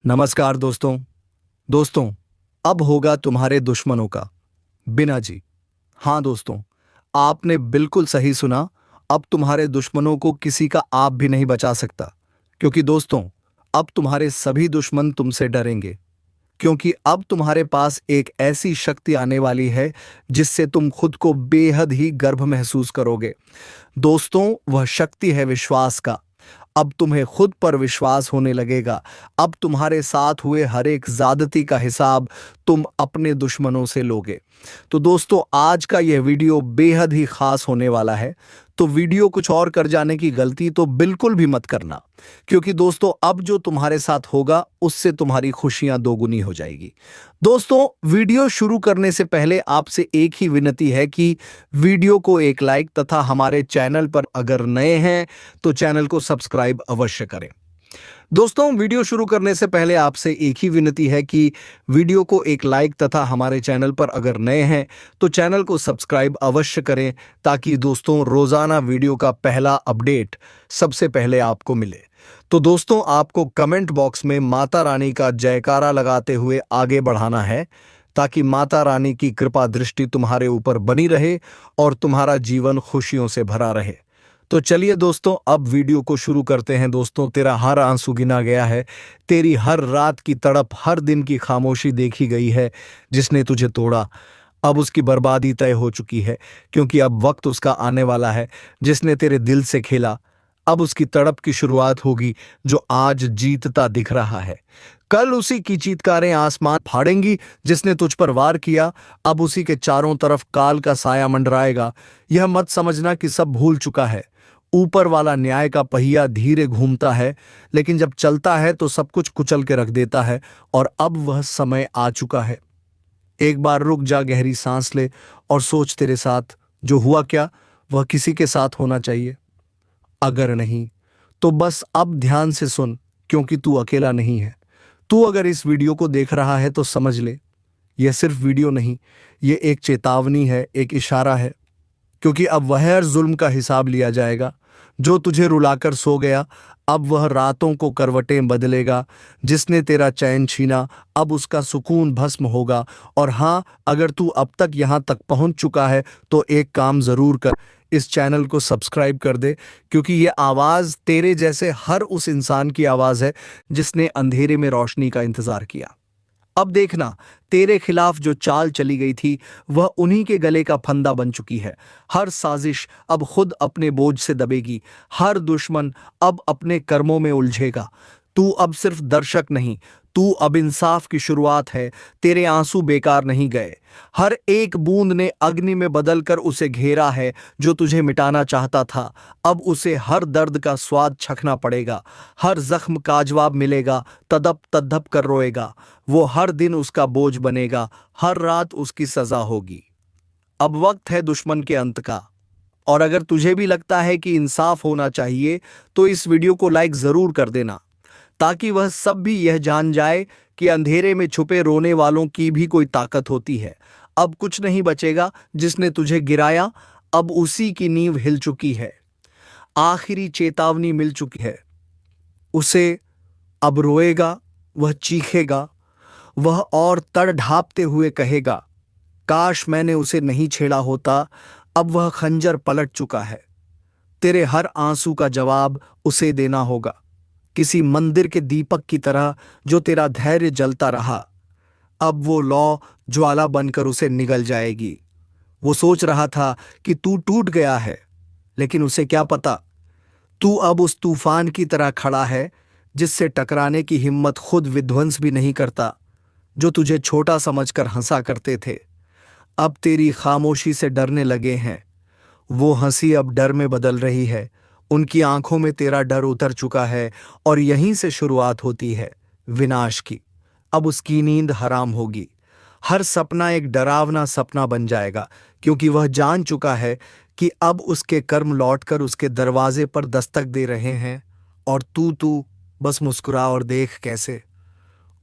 नमस्कार दोस्तों। दोस्तों, अब होगा तुम्हारे दुश्मनों का बिना जी। हाँ दोस्तों, आपने बिल्कुल सही सुना। अब तुम्हारे दुश्मनों को किसी का आप भी नहीं बचा सकता, क्योंकि दोस्तों, अब तुम्हारे सभी दुश्मन तुमसे डरेंगे। क्योंकि अब तुम्हारे पास एक ऐसी शक्ति आने वाली है जिससे तुम खुद को बेहद ही गर्व महसूस करोगे। दोस्तों, वह शक्ति है विश्वास का। अब तुम्हें खुद पर विश्वास होने लगेगा। अब तुम्हारे साथ हुए हर एक ज्यादती का हिसाब तुम अपने दुश्मनों से लोगे। तो दोस्तों, आज का यह वीडियो बेहद ही खास होने वाला है। तो वीडियो कुछ और कर जाने की गलती तो बिल्कुल भी मत करना, क्योंकि दोस्तों, अब जो तुम्हारे साथ होगा उससे तुम्हारी खुशियां दोगुनी हो जाएगी। दोस्तों, वीडियो शुरू करने से पहले आपसे एक ही विनती है कि वीडियो को एक लाइक तथा हमारे चैनल पर अगर नए हैं तो चैनल को सब्सक्राइब अवश्य करें। दोस्तों, वीडियो शुरू करने से पहले आपसे एक ही विनती है कि वीडियो को एक लाइक तथा हमारे चैनल पर अगर नए हैं तो चैनल को सब्सक्राइब अवश्य करें, ताकि दोस्तों रोजाना वीडियो का पहला अपडेट सबसे पहले आपको मिले। तो दोस्तों, आपको कमेंट बॉक्स में माता रानी का जयकारा लगाते हुए आगे बढ़ाना है, ताकि माता रानी की कृपा दृष्टि तुम्हारे ऊपर बनी रहे और तुम्हारा जीवन खुशियों से भरा रहे। तो चलिए दोस्तों, अब वीडियो को शुरू करते हैं। दोस्तों, तेरा हर आंसू गिना गया है, तेरी हर रात की तड़प, हर दिन की खामोशी देखी गई है। जिसने तुझे तोड़ा, अब उसकी बर्बादी तय हो चुकी है, क्योंकि अब वक्त उसका आने वाला है। जिसने तेरे दिल से खेला, अब उसकी तड़प की शुरुआत होगी, जो आज जीतता दिख रहा है। कल उसी की चीत्कारें आसमान फाड़ेंगी। जिसने तुझ पर वार किया, अब उसी के चारों तरफ काल का साया मंडराएगा। यह मत समझना कि सब भूल चुका है। ऊपर वाला न्याय का पहिया धीरे घूमता है, लेकिन जब चलता है तो सब कुछ कुचल के रख देता है। और अब वह समय आ चुका है। एक बार रुक जा, गहरी सांस ले और सोच, तेरे साथ जो हुआ क्या वह किसी के साथ होना चाहिए? अगर नहीं तो बस अब ध्यान से सुन, क्योंकि तू अकेला नहीं है। तू अगर इस वीडियो को देख रहा है तो समझ ले, यह सिर्फ वीडियो नहीं, यह एक चेतावनी है, एक इशारा है। क्योंकि अब वह हर जुल्म का हिसाब लिया जाएगा। जो तुझे रुलाकर सो गया, अब वह रातों को करवटें बदलेगा। जिसने तेरा चैन छीना, अब उसका सुकून भस्म होगा। और हाँ, अगर तू अब तक यहाँ तक पहुँच चुका है तो एक काम जरूर कर, इस चैनल को सब्सक्राइब कर दे, क्योंकि ये आवाज़ तेरे जैसे हर उस इंसान की आवाज़ है जिसने अंधेरे में रोशनी का इंतजार किया। अब देखना, तेरे खिलाफ जो चाल चली गई थी वह उन्हीं के गले का फंदा बन चुकी है। हर साजिश अब खुद अपने बोझ से दबेगी। हर दुश्मन अब अपने कर्मों में उलझेगा। तू अब सिर्फ दर्शक नहीं, तू अब इंसाफ की शुरुआत है। तेरे आंसू बेकार नहीं गए। हर एक बूंद ने अग्नि में बदलकर उसे घेरा है जो तुझे मिटाना चाहता था। अब उसे हर दर्द का स्वाद चखना पड़ेगा। हर जख्म का जवाब मिलेगा, तड़प तड़प कर रोएगा। वो हर दिन उसका बोझ बनेगा, हर रात उसकी सजा होगी। अब वक्त है दुश्मन के अंत का। और अगर तुझे भी लगता है कि इंसाफ होना चाहिए तो इस वीडियो को लाइक जरूर कर देना, ताकि वह सब भी यह जान जाए कि अंधेरे में छुपे रोने वालों की भी कोई ताकत होती है। अब कुछ नहीं बचेगा। जिसने तुझे गिराया, अब उसी की नींव हिल चुकी है। आखिरी चेतावनी मिल चुकी है उसे। अब रोएगा, वह चीखेगा, वह और तड़ढापते हुए कहेगा, काश मैंने उसे नहीं छेड़ा होता। अब वह खंजर पलट चुका है। तेरे हर आंसू का जवाब उसे देना होगा, किसी मंदिर के दीपक की तरह जो तेरा धैर्य जलता रहा। अब वो लौ ज्वाला बनकर उसे निगल जाएगी। वो सोच रहा था कि तू टूट गया है, लेकिन उसे क्या पता, तू अब उस तूफान की तरह खड़ा है जिससे टकराने की हिम्मत खुद विध्वंस भी नहीं करता। जो तुझे छोटा समझकर हंसा करते थे, अब तेरी खामोशी से डरने लगे हैं। वो हंसी अब डर में बदल रही है। उनकी आंखों में तेरा डर उतर चुका है और यहीं से शुरुआत होती है विनाश की। अब उसकी नींद हराम होगी। हर सपना एक डरावना सपना बन जाएगा, क्योंकि वह जान चुका है कि अब उसके कर्म लौटकर उसके दरवाजे पर दस्तक दे रहे हैं। और तू बस मुस्कुरा और देख कैसे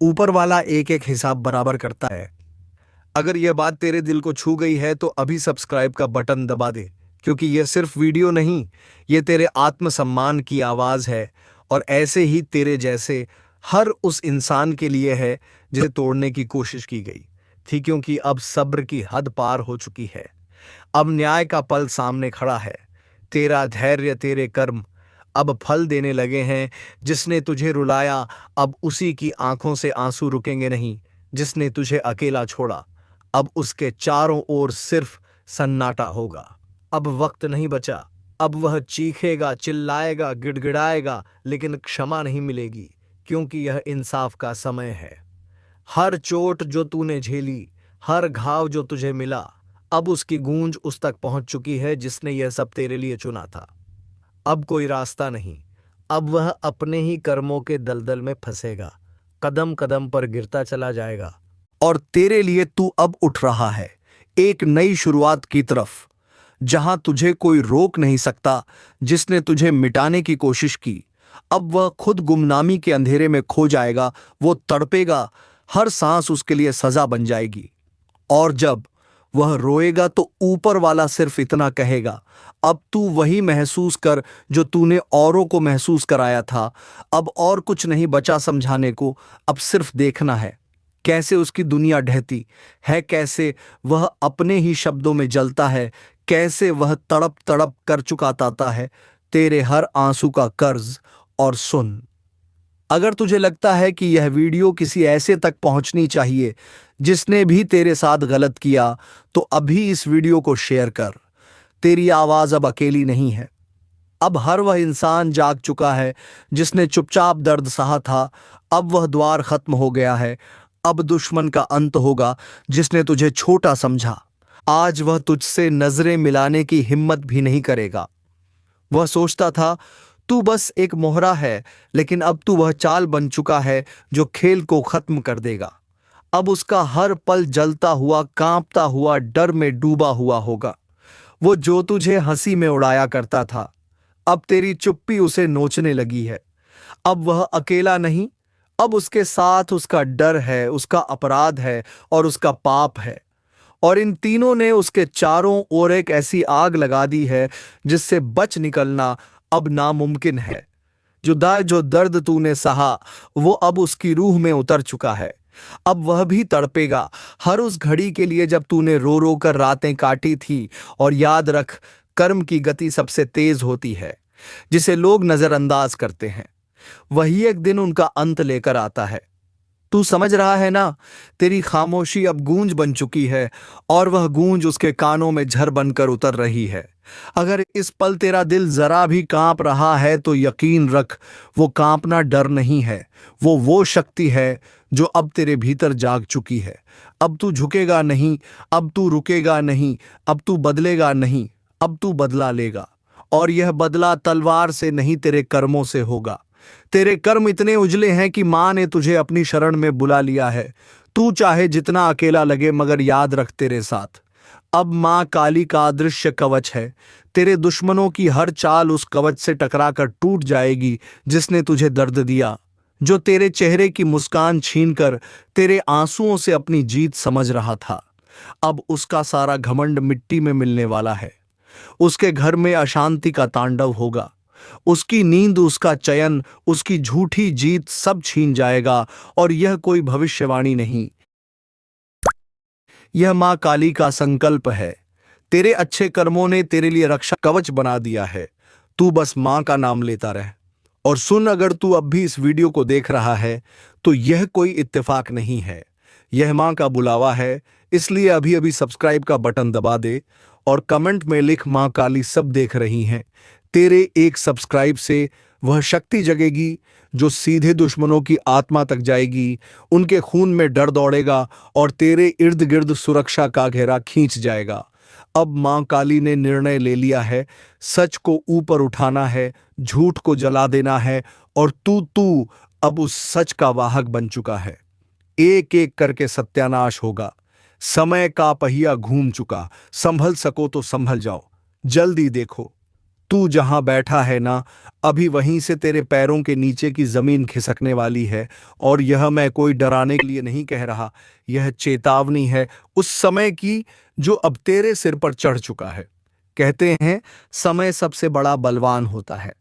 ऊपर वाला एक एक हिसाब बराबर करता है। अगर यह बात तेरे दिल को छू गई है तो अभी सब्सक्राइब का बटन दबा दे, क्योंकि यह सिर्फ वीडियो नहीं, ये तेरे आत्मसम्मान की आवाज़ है। और ऐसे ही तेरे जैसे हर उस इंसान के लिए है जिसे तोड़ने की कोशिश की गई थी, क्योंकि अब सब्र की हद पार हो चुकी है। अब न्याय का पल सामने खड़ा है। तेरा धैर्य, तेरे कर्म अब फल देने लगे हैं। जिसने तुझे रुलाया, अब उसी की आंखों से आंसू रुकेंगे नहीं। जिसने तुझे अकेला छोड़ा, अब उसके चारों ओर सिर्फ सन्नाटा होगा। अब वक्त नहीं बचा। अब वह चीखेगा, चिल्लाएगा, गिड़गिड़ाएगा, लेकिन क्षमा नहीं मिलेगी, क्योंकि यह इंसाफ का समय है। हर चोट जो तूने झेली, हर घाव जो तुझे मिला, अब उसकी गूंज उस तक पहुंच चुकी है जिसने यह सब तेरे लिए चुना था। अब कोई रास्ता नहीं। अब वह अपने ही कर्मों के दलदल में फंसेगा, कदम कदम पर गिरता चला जाएगा। और तेरे लिए तू अब उठ रहा है, एक नई शुरुआत की तरफ, जहां तुझे कोई रोक नहीं सकता। जिसने तुझे मिटाने की कोशिश की, अब वह खुद गुमनामी के अंधेरे में खो जाएगा। वो तड़पेगा, हर सांस उसके लिए सजा बन जाएगी। और जब वह रोएगा तो ऊपर वाला सिर्फ इतना कहेगा, अब तू वही महसूस कर जो तूने औरों को महसूस कराया था। अब और कुछ नहीं बचा समझाने को, अब सिर्फ देखना है कैसे उसकी दुनिया ढहती है, कैसे वह अपने ही शब्दों में जलता है, कैसे वह तड़प तड़प कर चुकाता है तेरे हर आंसू का कर्ज। और सुन, अगर तुझे लगता है कि यह वीडियो किसी ऐसे तक पहुंचनी चाहिए जिसने भी तेरे साथ गलत किया, तो अभी इस वीडियो को शेयर कर। तेरी आवाज अब अकेली नहीं है। अब हर वह इंसान जाग चुका है जिसने चुपचाप दर्द सहा था। अब वह द्वार खत्म हो गया है। अब दुश्मन का अंत होगा जिसने तुझे छोटा समझा। आज वह तुझसे नजरें मिलाने की हिम्मत भी नहीं करेगा। वह सोचता था तू बस एक मोहरा है, लेकिन अब तू वह चाल बन चुका है जो खेल को खत्म कर देगा। अब उसका हर पल जलता हुआ, कांपता हुआ, डर में डूबा हुआ होगा। वो जो तुझे हंसी में उड़ाया करता था, अब तेरी चुप्पी उसे नोचने लगी है। अब वह अकेला नहीं, अब उसके साथ उसका डर है, उसका अपराध है और उसका पाप है। और इन तीनों ने उसके चारों ओर एक ऐसी आग लगा दी है जिससे बच निकलना अब नामुमकिन है। जो दर्द तूने सहा, वो अब उसकी रूह में उतर चुका है। अब वह भी तड़पेगा हर उस घड़ी के लिए जब तूने रो रो कर रातें काटी थी। और याद रख, कर्म की गति सबसे तेज होती है, जिसे लोग नजरअंदाज करते हैं वही एक दिन उनका अंत लेकर आता है। तू समझ रहा है ना? तेरी खामोशी अब गूंज बन चुकी है और वह गूंज उसके कानों में झर बनकर उतर रही है। अगर इस पल तेरा दिल जरा भी कांप रहा है तो यकीन रख, वो कांपना डर नहीं है, वो शक्ति है जो अब तेरे भीतर जाग चुकी है। अब तू झुकेगा नहीं, अब तू रुकेगा नहीं, अब तू बदलेगा नहीं, अब तू बदला लेगा। और यह बदला तलवार से नहीं, तेरे कर्मों से होगा। तेरे कर्म इतने उजले हैं कि मां ने तुझे अपनी शरण में बुला लिया है। तू चाहे जितना अकेला लगे, मगर याद रख तेरे साथ अब मां काली का अदृश्य कवच है। तेरे दुश्मनों की हर चाल उस कवच से टकराकर टूट जाएगी जिसने तुझे दर्द दिया, जो तेरे चेहरे की मुस्कान छीनकर तेरे आंसुओं से अपनी जीत समझ रहा था। अब उसका सारा घमंड मिट्टी में मिलने वाला है। उसके घर में अशांति का तांडव होगा। उसकी नींद, उसका चयन, उसकी झूठी जीत सब छीन जाएगा। और यह कोई भविष्यवाणी नहीं, यह मां काली का संकल्प है। तेरे अच्छे कर्मों ने तेरे लिए रक्षा कवच बना दिया है। तू बस मां का नाम लेता रह। और सुन, अगर तू अब भी इस वीडियो को देख रहा है तो यह कोई इत्तेफाक नहीं है, यह मां का बुलावा है। इसलिए अभी अभी सब्सक्राइब का बटन दबा दे और कमेंट में लिख, मां काली सब देख रही हैं। तेरे एक सब्सक्राइब से वह शक्ति जगेगी जो सीधे दुश्मनों की आत्मा तक जाएगी, उनके खून में डर दौड़ेगा और तेरे इर्द गिर्द सुरक्षा का घेरा खींच जाएगा। अब मां काली ने निर्णय ले लिया है, सच को ऊपर उठाना है, झूठ को जला देना है। और तू अब उस सच का वाहक बन चुका है। एक एक करके सत्यानाश होगा। समय का पहिया घूम चुका। संभल सको तो संभल जाओ, जल्दी देखो। तू जहां बैठा है ना, अभी वहीं से तेरे पैरों के नीचे की जमीन खिसकने वाली है। और यह मैं कोई डराने के लिए नहीं कह रहा, यह चेतावनी है उस समय की जो अब तेरे सिर पर चढ़ चुका है। कहते हैं समय सबसे बड़ा बलवान होता है,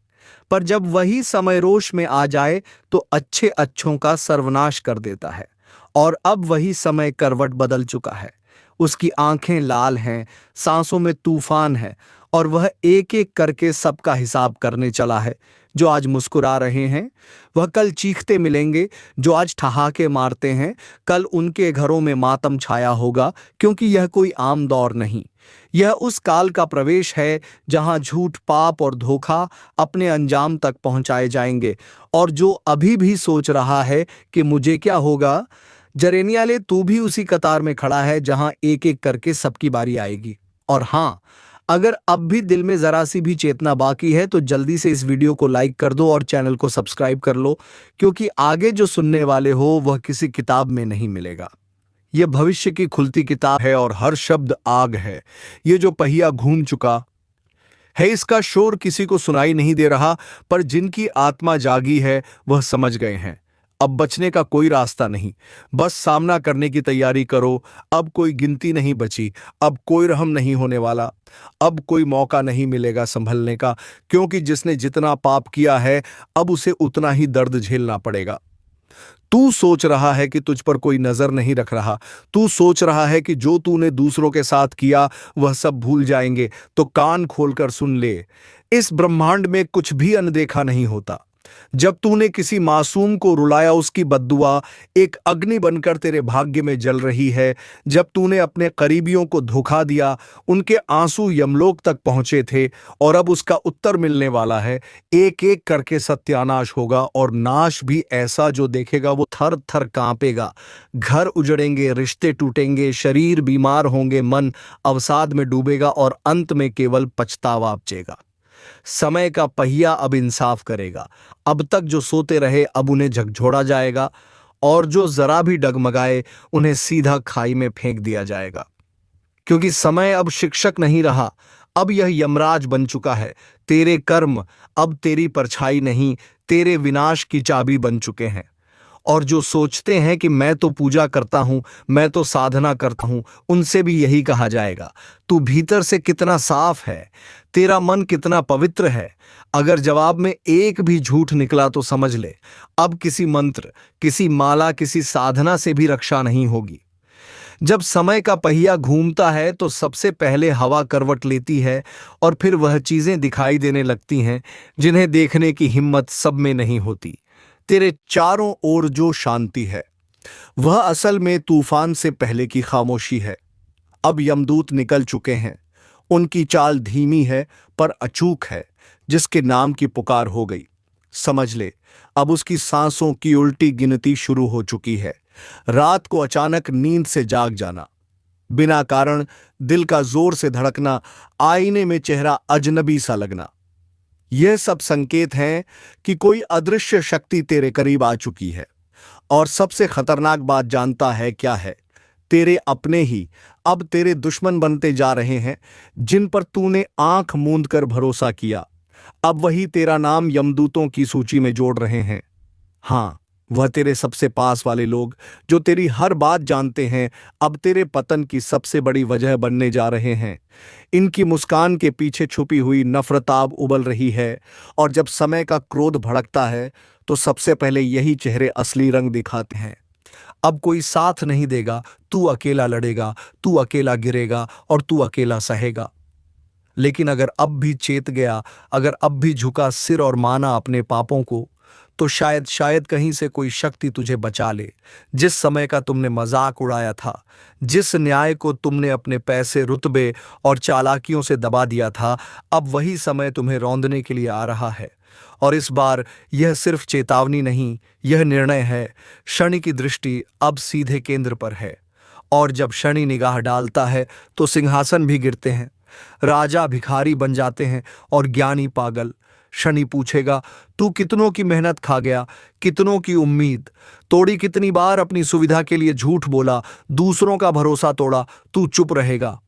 पर जब वही समय रोष में आ जाए तो अच्छे अच्छों का सर्वनाश कर देता है। और अब वही समय करवट बदल चुका है। उसकी आंखें लाल हैं, सांसों में तूफान है, और वह एक एक करके सबका हिसाब करने चला है। जो आज मुस्कुरा रहे हैं वह कल चीखते मिलेंगे, जो आज ठहाके मारते हैं कल उनके घरों में मातम छाया होगा, क्योंकि यह कोई आम दौर नहीं। यह उस काल का प्रवेश है जहां झूठ, पाप और धोखा अपने अंजाम तक पहुंचाए जाएंगे। और जो अभी भी सोच रहा है कि मुझे क्या होगा, जरेनियाले तू भी उसी कतार में खड़ा है जहां एक एक करके सबकी बारी आएगी। और हां, अगर अब भी दिल में जरा सी भी चेतना बाकी है तो जल्दी से इस वीडियो को लाइक कर दो और चैनल को सब्सक्राइब कर लो, क्योंकि आगे जो सुनने वाले हो वह किसी किताब में नहीं मिलेगा। यह भविष्य की खुलती किताब है और हर शब्द आग है। ये जो पहिया घूम चुका है, इसका शोर किसी को सुनाई नहीं दे रहा, पर जिनकी आत्मा जागी है वह समझ गए हैं। अब बचने का कोई रास्ता नहीं, बस सामना करने की तैयारी करो। अब कोई गिनती नहीं बची, अब कोई रहम नहीं होने वाला, अब कोई मौका नहीं मिलेगा संभलने का, क्योंकि जिसने जितना पाप किया है अब उसे उतना ही दर्द झेलना पड़ेगा। तू सोच रहा है कि तुझ पर कोई नजर नहीं रख रहा, तू सोच रहा है कि जो तूने दूसरों के साथ किया वह सब भूल जाएंगे, तो कान खोलकर सुन ले। इस ब्रह्मांड में कुछ भी अनदेखा नहीं होता। जब तूने किसी मासूम को रुलाया, उसकी बद्दुआ एक अग्नि बनकर तेरे भाग्य में जल रही है। जब तूने अपने करीबियों को धोखा दिया, उनके आंसू यमलोक तक पहुंचे थे, और अब उसका उत्तर मिलने वाला है। एक एक करके सत्यानाश होगा, और नाश भी ऐसा जो देखेगा वो थर थर कांपेगा। घर उजड़ेंगे, रिश्ते टूटेंगे, शरीर बीमार होंगे, मन अवसाद में डूबेगा, और अंत में केवल पछतावा बचेगा। समय का पहिया अब इंसाफ करेगा। अब तक जो सोते रहे अब उन्हें झकझोड़ा जाएगा, और जो जरा भी डगमगाए उन्हें सीधा खाई में फेंक दिया जाएगा। क्योंकि समय अब शिक्षक नहीं रहा, अब यह यमराज बन चुका है। तेरे कर्म अब तेरी परछाई नहीं, तेरे विनाश की चाबी बन चुके हैं। और जो सोचते हैं कि मैं तो पूजा करता हूं, मैं तो साधना करता हूं, उनसे भी यही कहा जाएगा, तू भीतर से कितना साफ है, तेरा मन कितना पवित्र है। अगर जवाब में एक भी झूठ निकला तो समझ ले, अब किसी मंत्र, किसी माला, किसी साधना से भी रक्षा नहीं होगी। जब समय का पहिया घूमता है तो सबसे पहले हवा करवट लेती है, और फिर वह चीजें दिखाई देने लगती हैं जिन्हें देखने की हिम्मत सब में नहीं होती। तेरे चारों ओर जो शांति है वह असल में तूफान से पहले की खामोशी है। अब यमदूत निकल चुके हैं, उनकी चाल धीमी है पर अचूक है। जिसके नाम की पुकार हो गई, समझ ले अब उसकी सांसों की उल्टी गिनती शुरू हो चुकी है। रात को अचानक नींद से जाग जाना, बिना कारण दिल का जोर से धड़कना, आईने में चेहरा अजनबी सा लगना, यह सब संकेत हैं कि कोई अदृश्य शक्ति तेरे करीब आ चुकी है। और सबसे खतरनाक बात जानता है क्या है? तेरे अपने ही अब तेरे दुश्मन बनते जा रहे हैं, जिन पर तूने आंख मूंद कर भरोसा किया। अब वही तेरा नाम यमदूतों की सूची में जोड़ रहे हैं। हां, वह तेरे सबसे पास वाले लोग जो तेरी हर बात जानते हैं, अब तेरे पतन की सबसे बड़ी वजह बनने जा रहे हैं। इनकी मुस्कान के पीछे छुपी हुई नफरताब उबल रही है, और जब समय का क्रोध भड़कता है तो सबसे पहले यही चेहरे असली रंग दिखाते हैं। अब कोई साथ नहीं देगा, तू अकेला लड़ेगा, तू अकेला गिरेगा, और तू अकेला सहेगा। लेकिन अगर अब भी चेत गया, अगर अब भी झुका सिर और माना अपने पापों को, तो शायद कहीं से कोई शक्ति तुझे बचा ले। जिस समय का तुमने मजाक उड़ाया था, जिस न्याय को तुमने अपने पैसे, रुतबे और चालाकियों से दबा दिया था, अब वही समय तुम्हें रौंदने के लिए आ रहा है। और इस बार यह सिर्फ चेतावनी नहीं, यह निर्णय है। शनि की दृष्टि अब सीधे केंद्र पर है, और जब शनि निगाह डालता है तो सिंहासन भी गिरते हैं, राजा भिखारी बन जाते हैं, और ज्ञानी पागल। शनि पूछेगा, तू कितनों की मेहनत खा गया, कितनों की उम्मीद तोड़ी, कितनी बार अपनी सुविधा के लिए झूठ बोला, दूसरों का भरोसा तोड़ा, तू चुप रहेगा।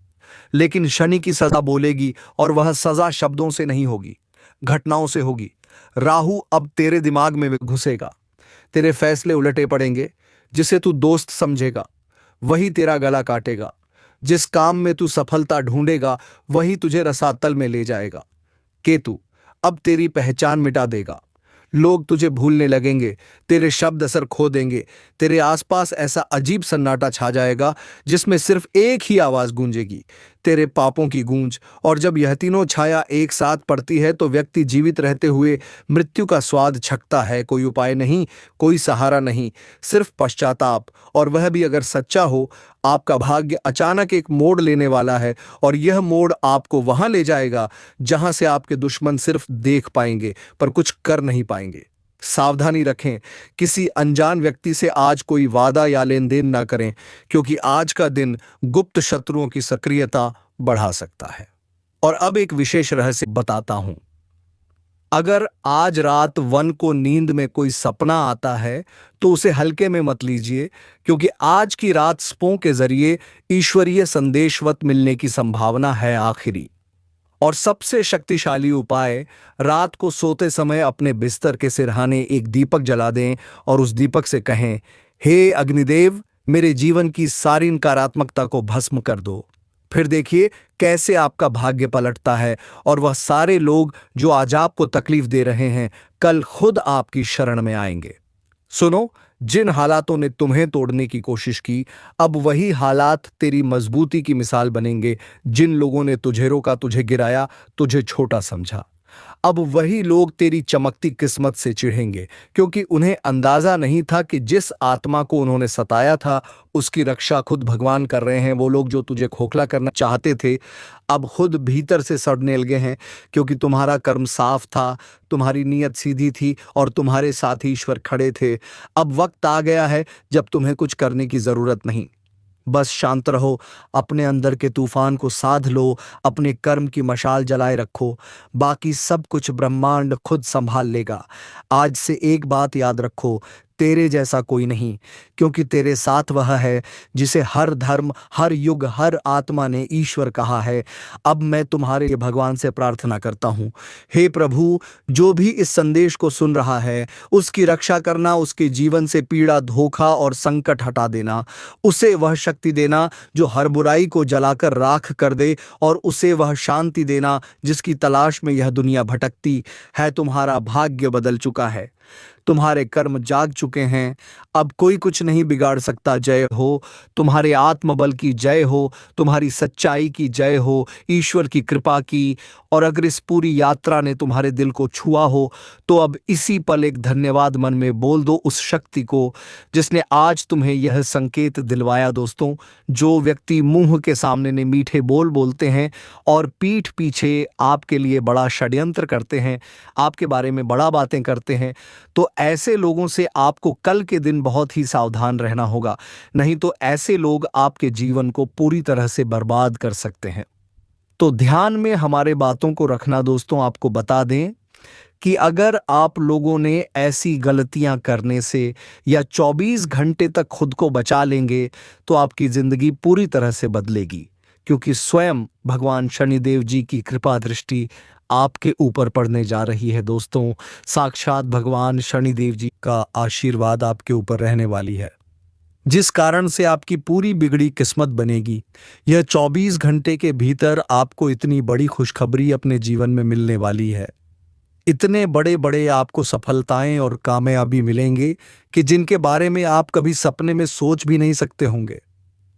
लेकिन शनि की सजा बोलेगी, और वह सजा शब्दों से नहीं होगी, घटनाओं से होगी। राहु अब तेरे दिमाग में घुसेगा, तेरे फैसले उलटे पड़ेंगे। जिसे तू दोस्त समझेगा वही तेरा गला काटेगा, जिस काम में तू सफलता ढूंढेगा वही तुझे रसातल में ले जाएगा। केतु अब तेरी पहचान मिटा देगा। लोग तुझे भूलने लगेंगे, तेरे शब्द असर खो देंगे, तेरे आसपास ऐसा अजीब सन्नाटा छा जाएगा जिसमें सिर्फ एक ही आवाज गूंजेगी, तेरे पापों की गूंज। और जब यह तीनों छाया एक साथ पड़ती है तो व्यक्ति जीवित रहते हुए मृत्यु का स्वाद छकता है। कोई उपाय नहीं, कोई सहारा नहीं, सिर्फ पश्चाताप, और वह भी अगर सच्चा हो। आपका भाग्य अचानक एक मोड़ लेने वाला है, और यह मोड़ आपको वहां ले जाएगा जहां से आपके दुश्मन सिर्फ देख पाएंगे पर कुछ कर नहीं पाएंगे। सावधानी रखें, किसी अनजान व्यक्ति से आज कोई वादा या लेन देन ना करें, क्योंकि आज का दिन गुप्त शत्रुओं की सक्रियता बढ़ा सकता है। और अब एक विशेष रहस्य बताता हूं। अगर आज रात वन को नींद में कोई सपना आता है तो उसे हल्के में मत लीजिए, क्योंकि आज की रात स्पों के जरिए ईश्वरीय संदेशवत मिलने की संभावना है। आखिरी और सबसे शक्तिशाली उपाय, रात को सोते समय अपने बिस्तर के सिरहाने एक दीपक जला दें और उस दीपक से कहें, हे अग्निदेव, मेरे जीवन की सारी नकारात्मकता को भस्म कर दो। फिर देखिए कैसे आपका भाग्य पलटता है, और वह सारे लोग जो आज आपको तकलीफ दे रहे हैं कल खुद आपकी शरण में आएंगे। सुनो, जिन हालातों ने तुम्हें तोड़ने की कोशिश की, अब वही हालात तेरी मजबूती की मिसाल बनेंगे। जिन लोगों ने तुझे रोका, तुझे गिराया, तुझे छोटा समझा, अब वही लोग तेरी चमकती किस्मत से चिढ़ेंगे, क्योंकि उन्हें अंदाजा नहीं था कि जिस आत्मा को उन्होंने सताया था उसकी रक्षा खुद भगवान कर रहे हैं। वो लोग जो तुझे खोखला करना चाहते थे अब खुद भीतर से सड़ने लगे हैं, क्योंकि तुम्हारा कर्म साफ था, तुम्हारी नीयत सीधी थी और तुम्हारे साथ ही ईश्वर खड़े थे। अब वक्त आ गया है जब तुम्हें कुछ करने की जरूरत नहीं, बस शांत रहो, अपने अंदर के तूफान को साध लो, अपने कर्म की मशाल जलाए रखो, बाकी सब कुछ ब्रह्मांड खुद संभाल लेगा। आज से एक बात याद रखो, तेरे जैसा कोई नहीं, क्योंकि तेरे साथ वह है जिसे हर धर्म, हर युग, हर आत्मा ने ईश्वर कहा है। अब मैं तुम्हारे लिए भगवान से प्रार्थना करता हूँ, हे प्रभु, जो भी इस संदेश को सुन रहा है उसकी रक्षा करना, उसके जीवन से पीड़ा, धोखा और संकट हटा देना, उसे वह शक्ति देना जो हर बुराई को जलाकर राख कर दे, और उसे वह शांति देना जिसकी तलाश में यह दुनिया भटकती है। तुम्हारा भाग्य बदल चुका है, तुम्हारे कर्म जाग चुके हैं, अब कोई कुछ नहीं बिगाड़ सकता। जय हो, तुम्हारे आत्मबल की जय हो, तुम्हारी सच्चाई की जय हो, ईश्वर की कृपा की। और अगर इस पूरी यात्रा ने तुम्हारे दिल को छुआ हो तो अब इसी पल एक धन्यवाद मन में बोल दो उस शक्ति को जिसने आज तुम्हें यह संकेत दिलवाया। दोस्तों, जो व्यक्ति मुंह के सामने ने मीठे बोल बोलते हैं और पीठ पीछे आपके लिए बड़ा षड्यंत्र करते हैं, आपके बारे में बड़ा बातें करते हैं, तो ऐसे लोगों से आपको कल के दिन बहुत ही सावधान रहना होगा, नहीं तो ऐसे लोग आपके जीवन को पूरी तरह से बर्बाद कर सकते हैं। तो ध्यान में हमारे बातों को रखना। दोस्तों, आपको बता दें कि अगर आप लोगों ने ऐसी गलतियां करने से या 24 घंटे तक खुद को बचा लेंगे तो आपकी जिंदगी पूरी तरह से बदलेगी, क्योंकि स्वयं भगवान शनिदेव जी की कृपा दृष्टि आपके ऊपर पड़ने जा रही है। दोस्तों, साक्षात भगवान शनिदेव जी का आशीर्वाद आपके ऊपर रहने वाली है, जिस कारण से आपकी पूरी बिगड़ी किस्मत बनेगी। यह 24 घंटे के भीतर आपको इतनी बड़ी खुशखबरी अपने जीवन में मिलने वाली है, इतने बड़े बड़े आपको सफलताएं और कामयाबी मिलेंगे कि जिनके बारे में आप कभी सपने में सोच भी नहीं सकते होंगे।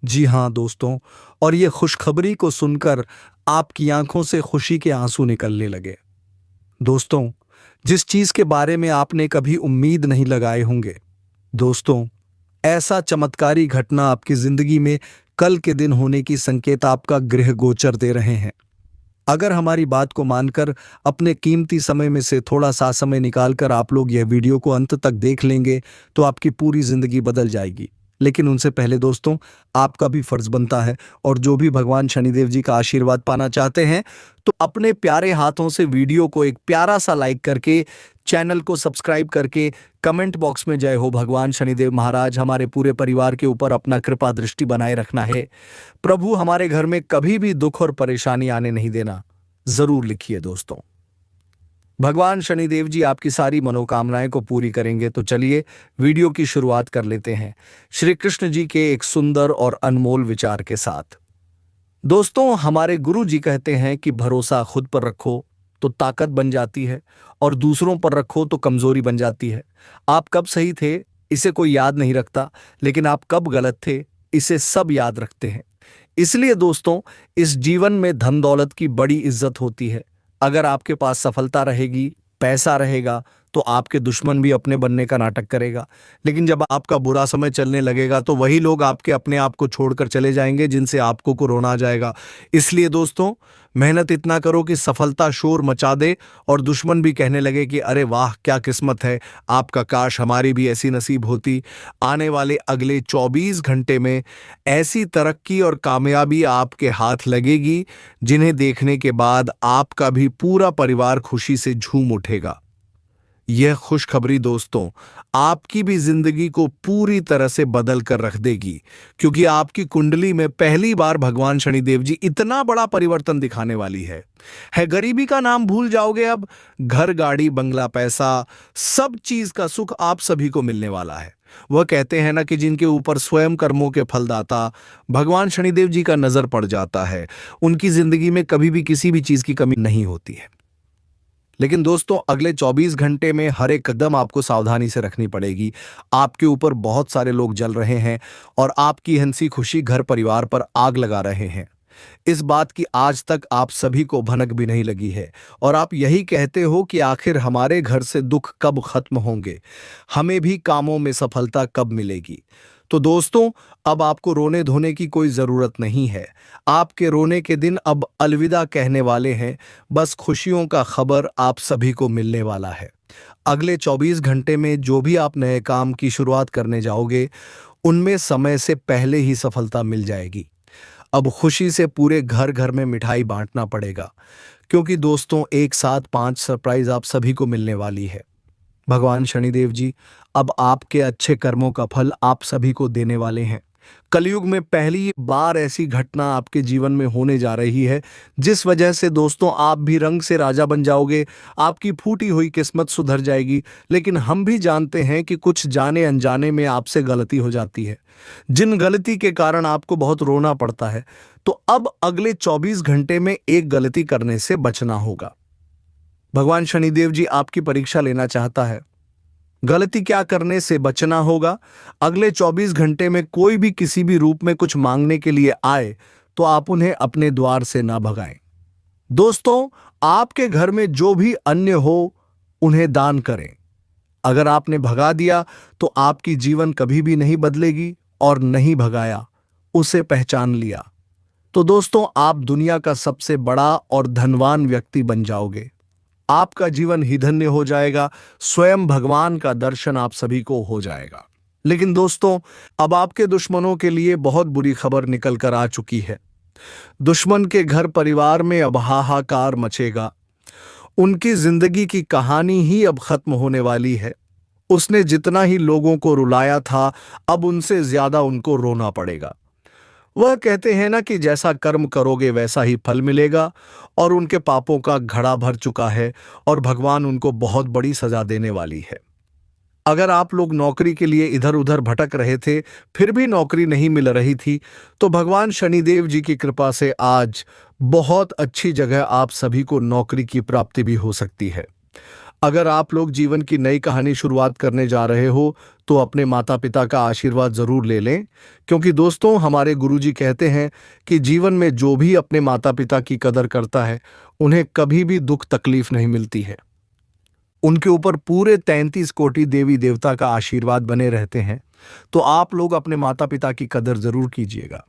जी हाँ दोस्तों, और ये खुशखबरी को सुनकर आपकी आंखों से खुशी के आंसू निकलने लगे। दोस्तों, जिस चीज के बारे में आपने कभी उम्मीद नहीं लगाए होंगे, दोस्तों, ऐसा चमत्कारी घटना आपकी जिंदगी में कल के दिन होने की संकेत आपका गृह गोचर दे रहे हैं। अगर हमारी बात को मानकर अपने कीमती समय में से थोड़ा सा समय निकालकर आप लोग यह वीडियो को अंत तक देख लेंगे तो आपकी पूरी जिंदगी बदल जाएगी। लेकिन उनसे पहले दोस्तों, आपका भी फर्ज बनता है, और जो भी भगवान शनिदेव जी का आशीर्वाद पाना चाहते हैं तो अपने प्यारे हाथों से वीडियो को एक प्यारा सा लाइक करके, चैनल को सब्सक्राइब करके, कमेंट बॉक्स में जय हो भगवान शनिदेव महाराज, हमारे पूरे परिवार के ऊपर अपना कृपा दृष्टि बनाए रखना है, प्रभु हमारे घर में कभी भी दुख और परेशानी आने नहीं देना, जरूर लिखिए। दोस्तों, भगवान शनिदेव जी आपकी सारी मनोकामनाएं को पूरी करेंगे। तो चलिए वीडियो की शुरुआत कर लेते हैं श्री कृष्ण जी के एक सुंदर और अनमोल विचार के साथ। दोस्तों, हमारे गुरु जी कहते हैं कि भरोसा खुद पर रखो तो ताकत बन जाती है और दूसरों पर रखो तो कमजोरी बन जाती है। आप कब सही थे इसे कोई याद नहीं रखता, लेकिन आप कब गलत थे इसे सब याद रखते हैं। इसलिए दोस्तों, इस जीवन में धन दौलत की बड़ी इज्जत होती है। अगर आपके पास सफलता रहेगी, पैसा रहेगा, तो आपके दुश्मन भी अपने बनने का नाटक करेगा। लेकिन जब आपका बुरा समय चलने लगेगा तो वही लोग आपके अपने आप को छोड़कर चले जाएंगे जिनसे आपको को रोना आ जाएगा। इसलिए दोस्तों, मेहनत इतना करो कि सफलता शोर मचा दे और दुश्मन भी कहने लगे कि अरे वाह क्या किस्मत है आपका, काश हमारी भी ऐसी नसीब होती। आने वाले अगले 24 घंटे में ऐसी तरक्की और कामयाबी आपके हाथ लगेगी जिन्हें देखने के बाद आपका भी पूरा परिवार खुशी से झूम उठेगा। यह खुशखबरी दोस्तों आपकी भी जिंदगी को पूरी तरह से बदल कर रख देगी, क्योंकि आपकी कुंडली में पहली बार भगवान शनिदेव जी इतना बड़ा परिवर्तन दिखाने वाली है। गरीबी का नाम भूल जाओगे। अब घर, गाड़ी, बंगला, पैसा, सब चीज का सुख आप सभी को मिलने वाला है। वह कहते हैं ना कि जिनके ऊपर स्वयं कर्मों के फलदाता भगवान शनिदेव जी का नजर पड़ जाता है, उनकी जिंदगी में कभी भी किसी भी चीज की कमी नहीं होती है। लेकिन दोस्तों, अगले 24 घंटे में हर एक कदम आपको सावधानी से रखनी पड़ेगी। आपके ऊपर बहुत सारे लोग जल रहे हैं और आपकी हंसी खुशी घर परिवार पर आग लगा रहे हैं। इस बात की आज तक आप सभी को भनक भी नहीं लगी है और आप यही कहते हो कि आखिर हमारे घर से दुख कब खत्म होंगे, हमें भी कामों में सफलता कब मिलेगी। तो दोस्तों, अब आपको रोने धोने की कोई जरूरत नहीं है। आपके रोने के दिन अब अलविदा कहने वाले हैं। बस खुशियों का खबर आप सभी को मिलने वाला है। अगले 24 घंटे में जो भी आप नए काम की शुरुआत करने जाओगे, उनमें समय से पहले ही सफलता मिल जाएगी। अब खुशी से पूरे घर घर में मिठाई बांटना पड़ेगा, क्योंकि दोस्तों एक साथ 5 सरप्राइज आप सभी को मिलने वाली है। भगवान शनिदेव जी अब आपके अच्छे कर्मों का फल आप सभी को देने वाले हैं। कलयुग में पहली बार ऐसी घटना आपके जीवन में होने जा रही है, जिस वजह से दोस्तों आप भी रंग से राजा बन जाओगे। आपकी फूटी हुई किस्मत सुधर जाएगी। लेकिन हम भी जानते हैं कि कुछ जाने अनजाने में आपसे गलती हो जाती है, जिन गलती के कारण आपको बहुत रोना पड़ता है। तो अब अगले 24 घंटे में एक गलती करने से बचना होगा। भगवान शनिदेव जी आपकी परीक्षा लेना चाहता है। गलती क्या करने से बचना होगा? अगले 24 घंटे में कोई भी किसी भी रूप में कुछ मांगने के लिए आए तो आप उन्हें अपने द्वार से ना भगाएं। दोस्तों, आपके घर में जो भी अन्य हो उन्हें दान करें। अगर आपने भगा दिया तो आपकी जीवन कभी भी नहीं बदलेगी, और नहीं भगाया, उसे पहचान लिया, तो दोस्तों आप दुनिया का सबसे बड़ा और धनवान व्यक्ति बन जाओगे। आपका जीवन ही धन्य हो जाएगा। स्वयं भगवान का दर्शन आप सभी को हो जाएगा। लेकिन दोस्तों, अब आपके दुश्मनों के लिए बहुत बुरी खबर निकल कर आ चुकी है। दुश्मन के घर परिवार में अब हाहाकार मचेगा। उनकी जिंदगी की कहानी ही अब खत्म होने वाली है। उसने जितना ही लोगों को रुलाया था, अब उनसे ज्यादा उनको रोना पड़ेगा। वह कहते हैं ना कि जैसा कर्म करोगे वैसा ही फल मिलेगा, और उनके पापों का घड़ा भर चुका है और भगवान उनको बहुत बड़ी सजा देने वाली है। अगर आप लोग नौकरी के लिए इधर उधर भटक रहे थे, फिर भी नौकरी नहीं मिल रही थी, तो भगवान शनिदेव जी की कृपा से आज बहुत अच्छी जगह आप सभी को नौकरी की प्राप्ति भी हो सकती है। अगर आप लोग जीवन की नई कहानी शुरुआत करने जा रहे हो तो अपने माता पिता का आशीर्वाद जरूर ले लें, क्योंकि दोस्तों हमारे गुरुजी कहते हैं कि जीवन में जो भी अपने माता पिता की कदर करता है, उन्हें कभी भी दुख तकलीफ नहीं मिलती है। उनके ऊपर पूरे 33 कोटि देवी देवता का आशीर्वाद बने रहते हैं। तो आप लोग अपने माता पिता की कदर जरूर कीजिएगा।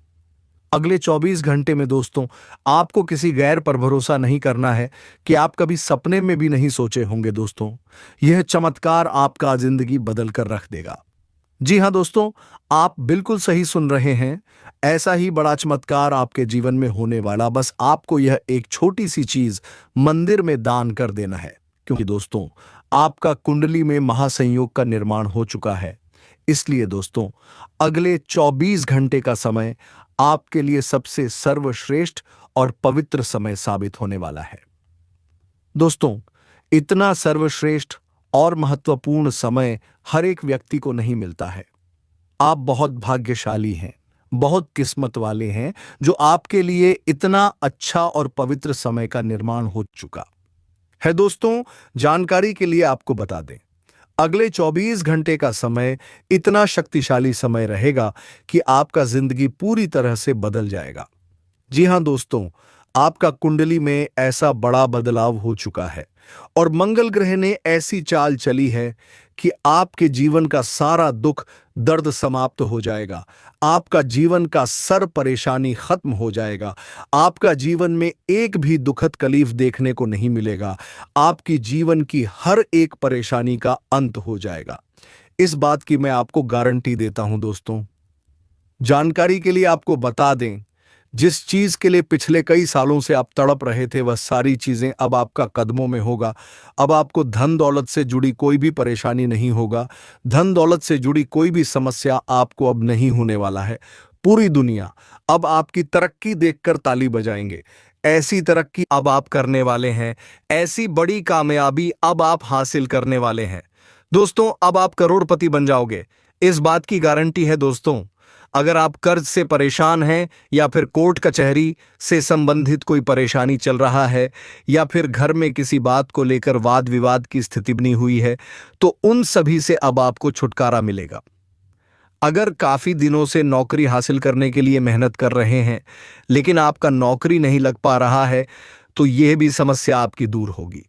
अगले 24 घंटे में दोस्तों आपको किसी गैर पर भरोसा नहीं करना है, कि आप कभी सपने में भी नहीं सोचे होंगे। दोस्तों, यह चमत्कार आपका जिंदगी बदल कर रख देगा। जी हां दोस्तों, आप बिल्कुल सही सुन रहे हैं। ऐसा ही बड़ा चमत्कार आपके जीवन में होने वाला। बस आपको यह एक छोटी सी चीज मंदिर में दान कर देना है, क्योंकि दोस्तों आपका कुंडली में महासंयोग का निर्माण हो चुका है। इसलिए दोस्तों अगले 24 घंटे का समय आपके लिए सबसे सर्वश्रेष्ठ और पवित्र समय साबित होने वाला है। दोस्तों, इतना सर्वश्रेष्ठ और महत्वपूर्ण समय हर एक व्यक्ति को नहीं मिलता है। आप बहुत भाग्यशाली हैं, बहुत किस्मत वाले हैं, जो आपके लिए इतना अच्छा और पवित्र समय का निर्माण हो चुका। है दोस्तों, जानकारी के लिए आपको बता दें, अगले 24 घंटे का समय इतना शक्तिशाली समय रहेगा कि आपका जिंदगी पूरी तरह से बदल जाएगा। जी हां दोस्तों, आपका कुंडली में ऐसा बड़ा बदलाव हो चुका है और मंगल ग्रह ने ऐसी चाल चली है कि आपके जीवन का सारा दुख दर्द समाप्त हो जाएगा। आपका जीवन का सर परेशानी खत्म हो जाएगा। आपका जीवन में एक भी दुखद तकलीफ देखने को नहीं मिलेगा। आपकी जीवन की हर एक परेशानी का अंत हो जाएगा। इस बात की मैं आपको गारंटी देता हूं दोस्तों। जानकारी के लिए आपको बता दें, जिस चीज के लिए पिछले कई सालों से आप तड़प रहे थे वह सारी चीजें अब आपका कदमों में होगा। अब आपको धन दौलत से जुड़ी कोई भी परेशानी नहीं होगा। धन दौलत से जुड़ी कोई भी समस्या आपको अब नहीं होने वाला है। पूरी दुनिया अब आपकी तरक्की देखकर ताली बजाएंगे। ऐसी तरक्की अब आप करने वाले हैं, ऐसी बड़ी कामयाबी अब आप हासिल करने वाले हैं। दोस्तों, अब आप करोड़पति बन जाओगे, इस बात की गारंटी है दोस्तों। अगर आप कर्ज से परेशान हैं या फिर कोर्ट कचहरी से संबंधित कोई परेशानी चल रहा है या फिर घर में किसी बात को लेकर वाद विवाद की स्थिति बनी हुई है, तो उन सभी से अब आपको छुटकारा मिलेगा। अगर काफी दिनों से नौकरी हासिल करने के लिए मेहनत कर रहे हैं लेकिन आपका नौकरी नहीं लग पा रहा है, तो यह भी समस्या आपकी दूर होगी।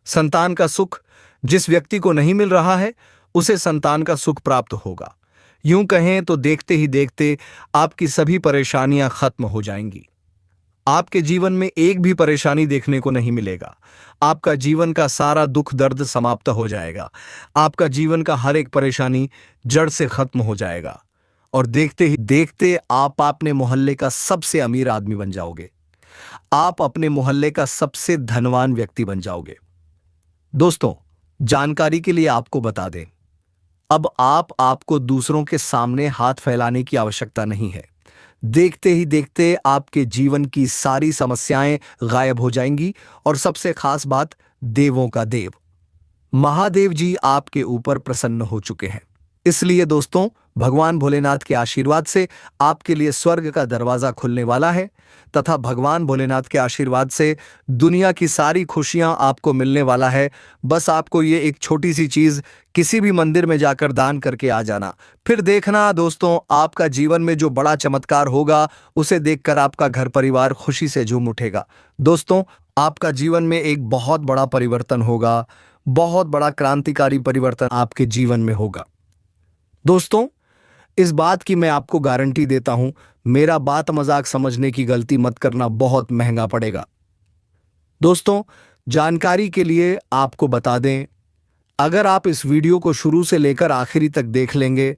संतान का सुख जिस व्यक्ति को नहीं मिल रहा है, उसे संतान का सुख प्राप्त होगा। यूं कहें तो देखते ही देखते आपकी सभी परेशानियां खत्म हो जाएंगी। आपके जीवन में एक भी परेशानी देखने को नहीं मिलेगा। आपका जीवन का सारा दुख दर्द समाप्त हो जाएगा। आपका जीवन का हर एक परेशानी जड़ से खत्म हो जाएगा और देखते ही देखते आप अपने मोहल्ले का सबसे अमीर आदमी बन जाओगे। आप अपने मोहल्ले का सबसे धनवान व्यक्ति बन जाओगे। दोस्तों, जानकारी के लिए आपको बता दें, अब आपको दूसरों के सामने हाथ फैलाने की आवश्यकता नहीं है। देखते ही देखते आपके जीवन की सारी समस्याएं गायब हो जाएंगी और सबसे खास बात, देवों का देव महादेव जी आपके ऊपर प्रसन्न हो चुके हैं। इसलिए दोस्तों, भगवान भोलेनाथ के आशीर्वाद से आपके लिए स्वर्ग का दरवाजा खुलने वाला है तथा भगवान भोलेनाथ के आशीर्वाद से दुनिया की सारी खुशियां आपको मिलने वाला है। बस आपको ये एक छोटी सी चीज किसी भी मंदिर में जाकर दान करके आ जाना। फिर देखना दोस्तों, आपका जीवन में जो बड़ा चमत्कार होगा उसे देखकर आपका घर परिवार खुशी से झूम उठेगा। दोस्तों, आपका जीवन में एक बहुत बड़ा परिवर्तन होगा, बहुत बड़ा क्रांतिकारी परिवर्तन आपके जीवन में होगा। दोस्तों, इस बात की मैं आपको गारंटी देता हूं, मेरा बात मजाक समझने की गलती मत करना, बहुत महंगा पड़ेगा। दोस्तों, जानकारी के लिए आपको बता दें, अगर आप इस वीडियो को शुरू से लेकर आखिरी तक देख लेंगे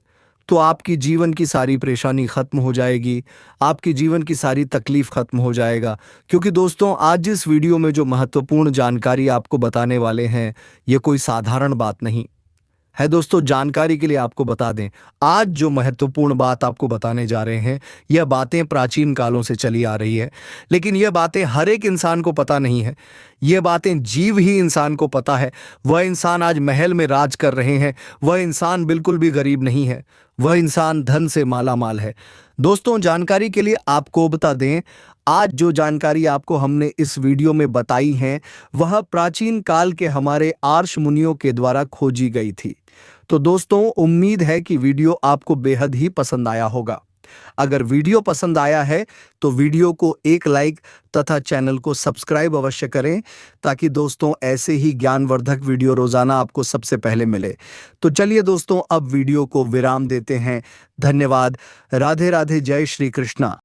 तो आपकी जीवन की सारी परेशानी खत्म हो जाएगी। आपकी जीवन की सारी तकलीफ खत्म हो जाएगा। क्योंकि दोस्तों, आज जिस वीडियो में जो महत्वपूर्ण जानकारी आपको बताने वाले हैं, ये कोई साधारण बात नहीं है। दोस्तों, जानकारी के लिए आपको बता दें, आज जो महत्वपूर्ण बात आपको बताने जा रहे हैं, यह बातें प्राचीन कालों से चली आ रही है, लेकिन यह बातें हर एक इंसान को पता नहीं है। यह बातें जीव ही इंसान को पता है। वह इंसान आज महल में राज कर रहे हैं, वह इंसान बिल्कुल भी गरीब नहीं है, वह इंसान धन से माला माल है। दोस्तों, जानकारी के लिए आपको बता दें, आज जो जानकारी आपको हमने इस वीडियो में बताई है वह प्राचीन काल के हमारे आर्ष मुनियों के द्वारा खोजी गई थी। तो दोस्तों, उम्मीद है कि वीडियो आपको बेहद ही पसंद आया होगा। अगर वीडियो पसंद आया है तो वीडियो को एक लाइक तथा चैनल को सब्सक्राइब अवश्य करें, ताकि दोस्तों ऐसे ही ज्ञानवर्धक वीडियो रोजाना आपको सबसे पहले मिले। तो चलिए दोस्तों, अब वीडियो को विराम देते हैं। धन्यवाद। राधे राधे। जय श्री कृष्णा।